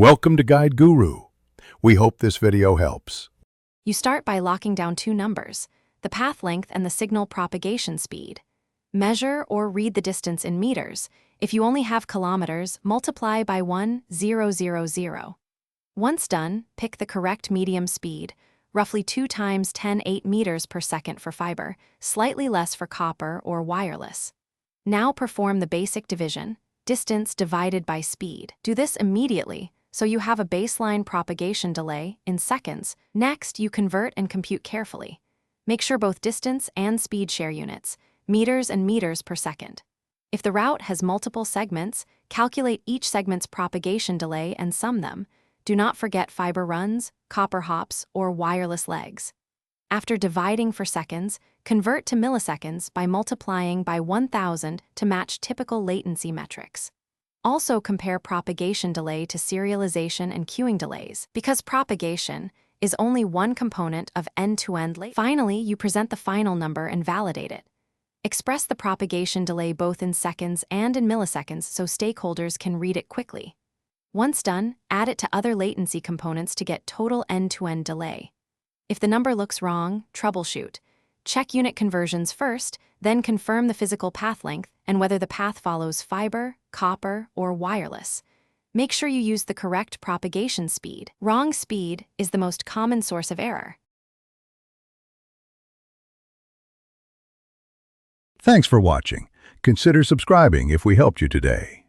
Welcome to Guide Guru. We hope this video helps. You start by locking down two numbers, the path length and the signal propagation speed. Measure or read the distance in meters. If you only have kilometers, multiply by 1,000. Once done, pick the correct medium speed, roughly 2 times 10^8 meters per second for fiber, slightly less for copper or wireless. Now perform the basic division, distance divided by speed. Do this immediately, so you have a baseline propagation delay in seconds. Next, you convert and compute carefully. Make sure both distance and speed share units, meters and meters per second. If the route has multiple segments, calculate each segment's propagation delay and sum them. Do not forget fiber runs, copper hops, or wireless legs. After dividing for seconds, convert to milliseconds by multiplying by 1,000 to match typical latency metrics. Also compare propagation delay to serialization and queuing delays, because propagation is only one component of end-to-end latency. Finally, you present the final number and validate it. Express the propagation delay both in seconds and in milliseconds so stakeholders can read it quickly. Once done, add it to other latency components to get total end-to-end delay. If the number looks wrong, troubleshoot. Check unit conversions first, then confirm the physical path length and whether the path follows fiber, copper, or wireless. Make sure you use the correct propagation speed. Wrong speed is the most common source of error. Thanks for watching. Consider subscribing if we helped you today.